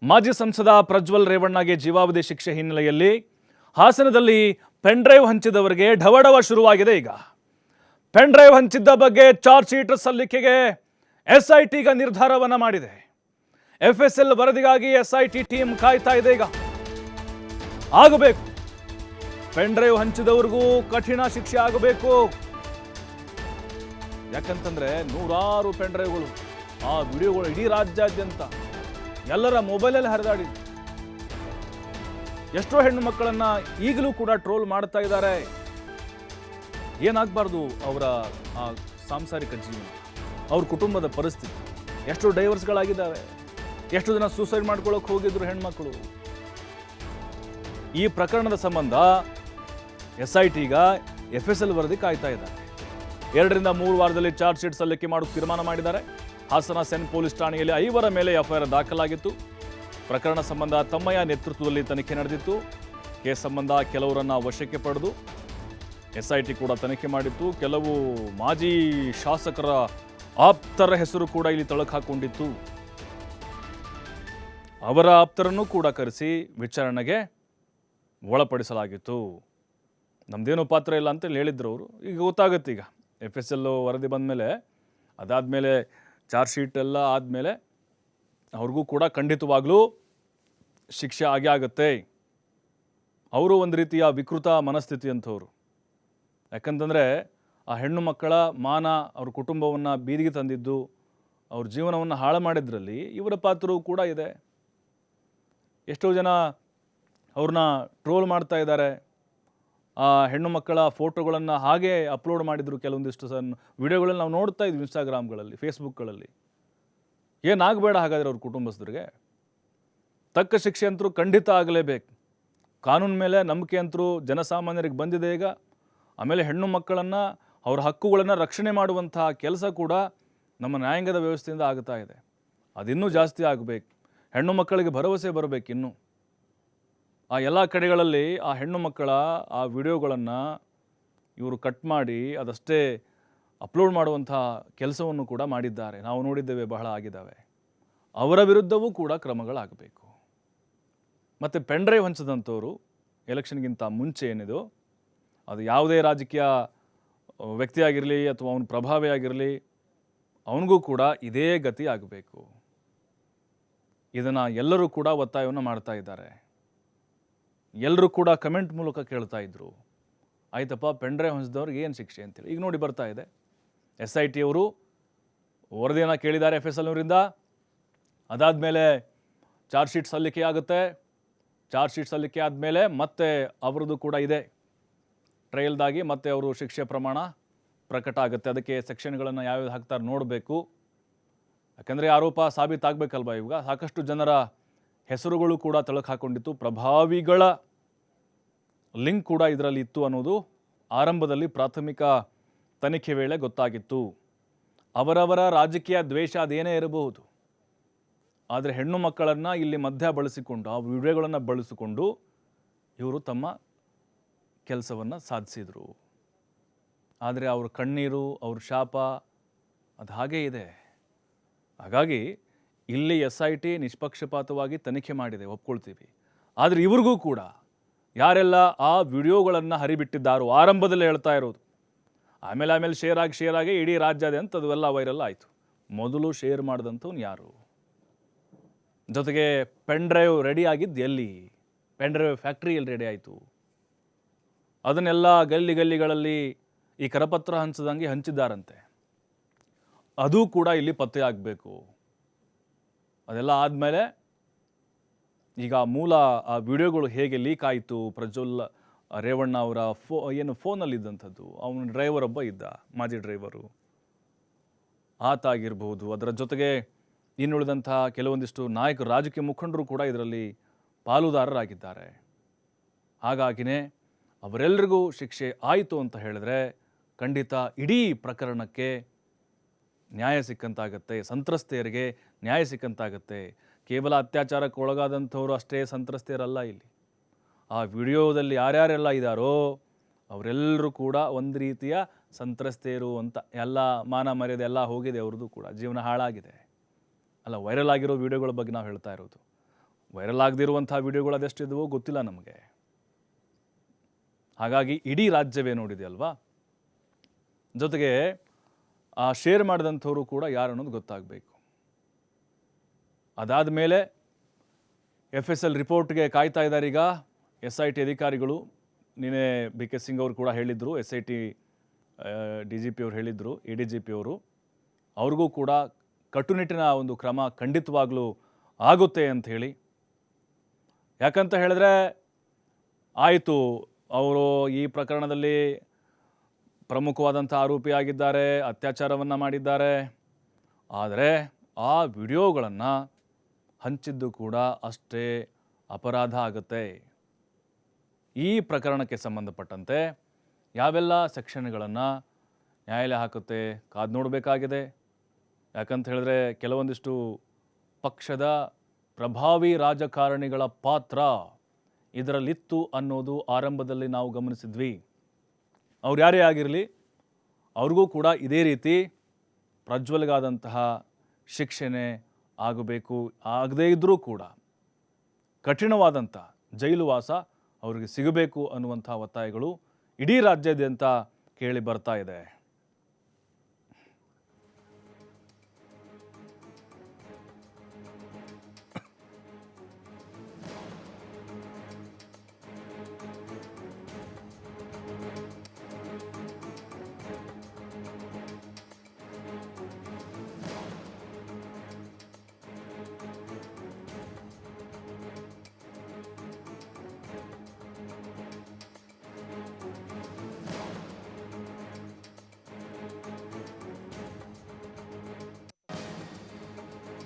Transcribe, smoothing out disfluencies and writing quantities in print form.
ಮಾಜಿ ಸಂಸದ ಪ್ರಜ್ವಲ್ ರೇವಣ್ಣಗೆ ಜೀವಾವಧಿ ಶಿಕ್ಷೆ ಹಿನ್ನೆಲೆಯಲ್ಲಿ ಹಾಸನದಲ್ಲಿ ಪೆನ್ ಡ್ರೈವ್ ಹಂಚಿದವರಿಗೆ ಢವಢವ ಶುರುವಾಗಿದೆ. ಈಗ ಪೆನ್ ಡ್ರೈವ್ ಹಂಚಿದ್ದ ಬಗ್ಗೆ ಚಾರ್ಜ್ ಶೀಟ್ ಸಲ್ಲಿಕೆಗೆ SIT ಈಗ ನಿರ್ಧಾರವನ್ನ ಮಾಡಿದೆ. FSL ವರದಿಗಾಗಿ SIT ಟೀಮ್ ಕಾಯ್ತಾ ಇದೆ. ಈಗ ಆಗಬೇಕು, ಪೆನ್ ಡ್ರೈವ್ ಹಂಚಿದವರಿಗೂ ಕಠಿಣ ಶಿಕ್ಷೆ ಆಗಬೇಕು. ಯಾಕಂತಂದ್ರೆ ನೂರಾರು ಪೆನ್ ಡ್ರೈವ್ಗಳು, ಆ ವಿಡಿಯೋಗಳು ಇಡೀ ರಾಜ್ಯಾದ್ಯಂತ ಎಲ್ಲರ ಮೊಬೈಲಲ್ಲಿ ಹರಿದಾಡಿ ಎಷ್ಟೋ ಹೆಣ್ಣು ಮಕ್ಕಳನ್ನ ಈಗಲೂ ಕೂಡ ಟ್ರೋಲ್ ಮಾಡ್ತಾ ಇದ್ದಾರೆ. ಏನಾಗಬಾರ್ದು ಅವರ ಸಾಂಸಾರಿಕ ಜೀವನ, ಅವ್ರ ಕುಟುಂಬದ ಪರಿಸ್ಥಿತಿ. ಎಷ್ಟು ಡೈವರ್ಸ್ಗಳಾಗಿದ್ದಾವೆ, ಎಷ್ಟು ಜನ ಸೂಸೈಡ್ ಮಾಡ್ಕೊಳ್ಳೋಕೆ ಹೋಗಿದ್ರು ಹೆಣ್ಮಕ್ಳು. ಈ ಪ್ರಕರಣದ ಸಂಬಂಧ SIT ಈಗ FSL ವರದಿ ಕಾಯ್ತಾ ಇದ್ದಾರೆ. 2 ರಿಂದ 3 ವಾರದಲ್ಲಿ ಚಾರ್ಜ್ ಶೀಟ್ ಸಲ್ಲಿಕೆ ಮಾಡೋಕೆ ತೀರ್ಮಾನ ಮಾಡಿದ್ದಾರೆ. ಹಾಸನ ಸೆನ್ ಪೊಲೀಸ್ ಠಾಣೆಯಲ್ಲಿ 5 ಮೇಲೆ FIR ದಾಖಲಾಗಿತ್ತು. ಪ್ರಕರಣ ಸಂಬಂಧ ತಮ್ಮಯ್ಯ ನೇತೃತ್ವದಲ್ಲಿ ತನಿಖೆ ನಡೆದಿತ್ತು. ಕೇಸ್ ಸಂಬಂಧ ಕೆಲವರನ್ನ ವಶಕ್ಕೆ ಪಡೆದು SIT ಕೂಡ ತನಿಖೆ ಮಾಡಿತ್ತು. ಕೆಲವು ಮಾಜಿ ಶಾಸಕರ ಆಪ್ತರ ಹೆಸರು ಕೂಡ ಇಲ್ಲಿ ತಳಕು ಹಾಕೊಂಡಿತ್ತು. ಅವರ ಆಪ್ತರನ್ನು ಕೂಡ ಕರೆಸಿ ವಿಚಾರಣೆಗೆ ಒಳಪಡಿಸಲಾಗಿತ್ತು. ನಮ್ದೇನು ಪಾತ್ರ ಇಲ್ಲ ಅಂತ ಹೇಳಿದ್ರು ಅವರು. ಈಗ ಗೊತ್ತಾಗುತ್ತೆ, ಈಗ FSL ವರದಿ ಬಂದ ಮೇಲೆ, ಅದಾದಮೇಲೆ ಚಾರ್ಜ್ ಶೀಟ್ ಎಲ್ಲ ಆದಮೇಲೆ ಅವ್ರಿಗೂ ಕೂಡ ಖಂಡಿತವಾಗ್ಲೂ ಶಿಕ್ಷೆ ಆಗೇ ಆಗುತ್ತೆ. ಅವರು ಒಂದು ರೀತಿಯ ವಿಕೃತ ಮನಸ್ಥಿತಿ ಅಂಥವ್ರು. ಯಾಕಂತಂದರೆ ಆ ಹೆಣ್ಣು ಮಕ್ಕಳ ಮಾನ, ಅವ್ರ ಕುಟುಂಬವನ್ನು ಬೀದಿಗೆ ತಂದಿದ್ದು, ಅವ್ರ ಜೀವನವನ್ನು ಹಾಳು ಮಾಡಿದ್ರಲ್ಲಿ ಇವರ ಪಾತ್ರವೂ ಕೂಡ ಇದೆ. ಎಷ್ಟೋ ಜನ ಅವ್ರನ್ನ ಟ್ರೋಲ್ ಮಾಡ್ತಾ ಇದ್ದಾರೆ. ಆ ಹೆಣ್ಣು ಮಕ್ಕಳ ಫೋಟೋಗಳನ್ನು ಹಾಗೆ ಅಪ್ಲೋಡ್ ಮಾಡಿದರು. ಕೆಲವೊಂದಿಷ್ಟು ವಿಡಿಯೋಗಳಲ್ಲಿ ನಾವು ನೋಡ್ತಾ ಇದ್ವಿ, ಇನ್ಸ್ಟಾಗ್ರಾಮ್ಗಳಲ್ಲಿ, ಫೇಸ್ಬುಕ್ಗಳಲ್ಲಿ. ಏನಾಗಬೇಡ ಹಾಗಾದರೆ ಅವ್ರ ಕುಟುಂಬಸ್ಥರಿಗೆ ತಕ್ಕ ಶಿಕ್ಷೆ ಅಂತರೂ ಖಂಡಿತ ಆಗಲೇಬೇಕು. ಕಾನೂನು ಮೇಲೆ ನಂಬಿಕೆ ಅಂತರೂ ಜನಸಾಮಾನ್ಯರಿಗೆ ಬಂದಿದೆ ಈಗ. ಆಮೇಲೆ ಹೆಣ್ಣು ಮಕ್ಕಳನ್ನು, ಅವ್ರ ಹಕ್ಕುಗಳನ್ನು ರಕ್ಷಣೆ ಮಾಡುವಂತಹ ಕೆಲಸ ಕೂಡ ನಮ್ಮ ನ್ಯಾಯಾಂಗದ ವ್ಯವಸ್ಥೆಯಿಂದ ಆಗ್ತಾ ಇದೆ. ಅದಿನ್ನೂ ಜಾಸ್ತಿ ಆಗಬೇಕು. ಹೆಣ್ಣು ಮಕ್ಕಳಿಗೆ ಭರವಸೆ ಬರಬೇಕು. ಇನ್ನು ಆ ಎಲ್ಲ ಕಡೆಗಳಲ್ಲಿ ಆ ಹೆಣ್ಣು ಮಕ್ಕಳ ಆ ವಿಡಿಯೋಗಳನ್ನು ಇವರು ಕಟ್ ಮಾಡಿ ಅದಷ್ಟೇ ಅಪ್ಲೋಡ್ ಮಾಡುವಂಥ ಕೆಲಸವನ್ನು ಕೂಡ ಮಾಡಿದ್ದಾರೆ. ನಾವು ನೋಡಿದ್ದೇವೆ, ಬಹಳ ಆಗಿದ್ದಾವೆ. ಅವರ ವಿರುದ್ಧವೂ ಕೂಡ ಕ್ರಮಗಳಾಗಬೇಕು. ಮತ್ತು ಪೆನ್ ಡ್ರೈವ್ ಹಂಚದಂಥವರು ಎಲೆಕ್ಷನ್ಗಿಂತ ಮುಂಚೆ ಏನಿದು, ಅದು ಯಾವುದೇ ರಾಜಕೀಯ ವ್ಯಕ್ತಿಯಾಗಿರಲಿ ಅಥವಾ ಅವನ ಪ್ರಭಾವಿ ಆಗಿರಲಿ, ಅವನಿಗೂ ಕೂಡ ಇದೇ ಗತಿ ಆಗಬೇಕು. ಇದನ್ನು ಎಲ್ಲರೂ ಕೂಡ ಒತ್ತಾಯವನ್ನು ಮಾಡ್ತಾ ಇದ್ದಾರೆ. ಎಲ್ಲರೂ ಕೂಡ ಕಮೆಂಟ್ ಮೂಲಕ ಕೇಳ್ತಾ ಇದ್ರು, ಆಯ್ತಪ್ಪ ಪೆನ್ ಡ್ರೈವ್ ಹಂಚಿದವ್ರಿಗೆ ಏನು ಶಿಕ್ಷೆ ಅಂತೇಳಿ. ಈಗ ನೋಡಿ ಬರ್ತಾ ಇದೆ. SIT ಅವರು ವರದಿಯನ್ನು ಕೇಳಿದ್ದಾರೆ FSL ಅವರಿಂದ. ಅದಾದಮೇಲೆ ಚಾರ್ಜ್ ಶೀಟ್ ಸಲ್ಲಿಕೆ ಆಗುತ್ತೆ. ಚಾರ್ಜ್ ಶೀಟ್ ಸಲ್ಲಿಕೆ ಆದಮೇಲೆ ಮತ್ತೆ ಅವರದ್ದು ಕೂಡ ಇದೆ ಟ್ರಯಲ್ದಾಗಿ, ಮತ್ತೆ ಅವರು ಶಿಕ್ಷೆ ಪ್ರಮಾಣ ಪ್ರಕಟ ಆಗುತ್ತೆ. ಅದಕ್ಕೆ ಸೆಕ್ಷನ್ಗಳನ್ನು ಯಾವ್ಯಾವ್ದು ಹಾಕ್ತಾರೆ ನೋಡಬೇಕು. ಯಾಕಂದರೆ ಆರೋಪ ಸಾಬೀತಾಗಬೇಕಲ್ವ. ಇವಾಗ ಸಾಕಷ್ಟು ಜನರ ಹೆಸರುಗಳು ಕೂಡ ತಳಕು ಹಾಕೊಂಡಿತ್ತು. ಪ್ರಭಾವಿಗಳ ಲಿಂಕ್ ಕೂಡ ಇದರಲ್ಲಿ ಇತ್ತು ಅನ್ನೋದು ಆರಂಭದಲ್ಲಿ ಪ್ರಾಥಮಿಕ ತನಿಖೆ ವೇಳೆ ಗೊತ್ತಾಗಿತ್ತು. ಅವರವರ ರಾಜಕೀಯ ದ್ವೇಷ ಅದೇನೇ ಇರಬಹುದು, ಆದರೆ ಹೆಣ್ಣು ಮಕ್ಕಳನ್ನು ಇಲ್ಲಿ ಮಧ್ಯ ಬಳಸಿಕೊಂಡು, ಆ ವಿಡಿಯೋಗಳನ್ನು ಬಳಸಿಕೊಂಡು ಇವರು ತಮ್ಮ ಕೆಲಸವನ್ನು ಸಾಧಿಸಿದರು. ಆದರೆ ಅವ್ರ ಕಣ್ಣೀರು, ಅವ್ರ ಶಾಪ ಅದು ಹಾಗೇ ಇದೆ. ಹಾಗಾಗಿ ಇಲ್ಲಿ SIT ನಿಷ್ಪಕ್ಷಪಾತವಾಗಿ ತನಿಖೆ ಮಾಡಿದೆ, ಒಪ್ಕೊಳ್ತೀವಿ. ಆದರೆ ಇವ್ರಿಗೂ ಕೂಡ ಯಾರೆಲ್ಲ ಆ ವಿಡಿಯೋಗಳನ್ನು ಹರಿಬಿಟ್ಟಿದ್ದಾರೋ, ಆರಂಭದಲ್ಲೇ ಹೇಳ್ತಾ ಇರೋದು, ಆಮೇಲೆ ಶೇರ್ ಆಗಿ ಇಡೀ ರಾಜ್ಯಾದ್ಯಂತ ಅದೆಲ್ಲ ವೈರಲ್ ಆಯಿತು. ಮೊದಲು ಶೇರ್ ಮಾಡಿದಂಥವ್ನು ಯಾರು? ಜೊತೆಗೆ ಪೆನ್ ಡ್ರೈವ್ ರೆಡಿ ಆಗಿದ್ದು ಎಲ್ಲಿ? ಪೆನ್ ಡ್ರೈವ್ ಫ್ಯಾಕ್ಟ್ರಿಯಲ್ಲಿ ರೆಡಿ ಆಯಿತು. ಅದನ್ನೆಲ್ಲ ಗಲ್ಲಿಗಳಲ್ಲಿ ಈ ಕರಪತ್ರ ಹಂಚದಂಗೆ ಹಂಚಿದ್ದಾರಂತೆ. ಅದು ಕೂಡ ಇಲ್ಲಿ ಪತ್ತೆ ಆಗಬೇಕು. ಅದೆಲ್ಲ ಆದಮೇಲೆ ಈಗ ಮೂಲ ಆ ವಿಡಿಯೋಗಳು ಹೇಗೆ ಲೀಕ್ ಆಯಿತು, ಪ್ರಜ್ವಲ್ ರೇವಣ್ಣ ಅವರ ಫೋನಲ್ಲಿದ್ದಂಥದ್ದು, ಅವನ ಡ್ರೈವರ್ ಒಬ್ಬ ಇದ್ದ, ಮಾಜಿ ಡ್ರೈವರು, ಆತ ಆಗಿರ್ಬೋದು. ಅದರ ಜೊತೆಗೆ ಇನ್ನುಳಿದಂತಹ ಕೆಲವೊಂದಿಷ್ಟು ನಾಯಕರು, ರಾಜಕೀಯ ಮುಖಂಡರು ಕೂಡ ಇದರಲ್ಲಿ ಪಾಲುದಾರರಾಗಿದ್ದಾರೆ. ಹಾಗಾಗಿನೇ ಅವರೆಲ್ಲರಿಗೂ ಶಿಕ್ಷೆ ಆಯಿತು ಅಂತ ಹೇಳಿದ್ರೆ ಖಂಡಿತ ಇಡೀ ಪ್ರಕರಣಕ್ಕೆ ನ್ಯಾಯ ಸಿಕ್ಕಂತಾಗತ್ತೆ, ಸಂತ್ರಸ್ತೆಯರಿಗೆ ನ್ಯಾಯ ಸಿಕ್ಕಂತಾಗತ್ತೆ. ಕೇವಲ ಅತ್ಯಾಚಾರಕ್ಕೆ ಒಳಗಾದಂಥವ್ರು ಅಷ್ಟೇ ಸಂತ್ರಸ್ತೆಯರಲ್ಲ. ಇಲ್ಲಿ ಆ ವಿಡಿಯೋದಲ್ಲಿ ಯಾರ್ಯಾರೆಲ್ಲ ಇದ್ದಾರೋ ಅವರೆಲ್ಲರೂ ಕೂಡ ಒಂದು ರೀತಿಯ ಸಂತ್ರಸ್ತೆಯರು ಅಂತ. ಎಲ್ಲ ಮಾನ ಮರ್ಯಾದೆ ಎಲ್ಲ ಹೋಗಿದೆ, ಅವ್ರದ್ದು ಕೂಡ ಜೀವನ ಹಾಳಾಗಿದೆ. ಅಲ್ಲ, ವೈರಲ್ ಆಗಿರೋ ವಿಡಿಯೋಗಳ ಬಗ್ಗೆ ನಾವು ಹೇಳ್ತಾ ಇರೋದು. ವೈರಲ್ ಆಗದಿರುವಂಥ ವಿಡಿಯೋಗಳು ಅದೆಷ್ಟಿದ್ವೋ ಗೊತ್ತಿಲ್ಲ ನಮಗೆ. ಹಾಗಾಗಿ ಇಡೀ ರಾಜ್ಯವೇ ನೋಡಿದೆ ಅಲ್ವಾ. ಜೊತೆಗೆ ಆ ಶೇರ್ ಮಾಡಿದಂಥವರು ಕೂಡ ಯಾರು ಅನ್ನೋದು ಗೊತ್ತಾಗಬೇಕು. ಅದಾದ ಮೇಲೆ FSL ರಿಪೋರ್ಟ್ಗೆ ಕಾಯ್ತಾ ಇದ್ದಾರೆ ಈಗ SIT ಅಧಿಕಾರಿಗಳು. ನಿನ್ನೆ BK ಸಿಂಗ್ ಅವರು ಕೂಡ ಹೇಳಿದ್ರು, SIT DGP ಅವರು ಹೇಳಿದ್ರು, ADGP ಅವರು. ಅವ್ರಿಗೂ ಕೂಡ ಕಟ್ಟುನಿಟ್ಟಿನ ಒಂದು ಕ್ರಮ ಖಂಡಿತವಾಗ್ಲೂ ಆಗುತ್ತೆ ಅಂತ ಹೇಳಿ. ಯಾಕಂತ ಹೇಳಿದ್ರೆ ಆಯಿತು, ಅವರು ಈ ಪ್ರಕರಣದಲ್ಲಿ ಪ್ರಮುಖವಾದಂಥ ಆರೋಪಿಯಾಗಿದ್ದಾರೆ, ಅತ್ಯಾಚಾರವನ್ನು ಮಾಡಿದ್ದಾರೆ. ಆದರೆ ಆ ವಿಡಿಯೋಗಳನ್ನು ಹಂಚಿದ್ದು ಕೂಡ ಅಷ್ಟೇ ಅಪರಾಧ ಆಗುತ್ತೆ. ಈ ಪ್ರಕರಣಕ್ಕೆ ಸಂಬಂಧಪಟ್ಟಂತೆ ಯಾವೆಲ್ಲ ಸೆಕ್ಷನ್ಗಳನ್ನು ನ್ಯಾಯಾಲಯ ಹಾಕುತ್ತೆ ಕಾದು ನೋಡಬೇಕಾಗಿದೆ. ಯಾಕಂತ ಹೇಳಿದ್ರೆ ಕೆಲವೊಂದಿಷ್ಟು ಪಕ್ಷದ ಪ್ರಭಾವಿ ರಾಜಕಾರಣಿಗಳ ಪಾತ್ರ ಇದರಲ್ಲಿತ್ತು ಅನ್ನೋದು ಆರಂಭದಲ್ಲಿ ನಾವು ಗಮನಿಸಿದ್ವಿ. ಅವ್ರು ಯಾರೇ ಆಗಿರಲಿ ಅವ್ರಿಗೂ ಕೂಡ ಇದೇ ರೀತಿ ಪ್ರಜ್ವಲ್ಗಾದಂತಹ ಶಿಕ್ಷೆನೇ ಆಗಬೇಕು. ಆಗದೇ ಇದ್ದರೂ ಕೂಡ ಕಠಿಣವಾದಂಥ ಜೈಲು ವಾಸ ಅವರಿಗೆ ಸಿಗಬೇಕು ಅನ್ನುವಂಥ ಒತ್ತಾಯಗಳು ಇಡೀ ರಾಜ್ಯಾದ್ಯಂತ ಕೇಳಿ ಬರ್ತಾ ಇದೆ.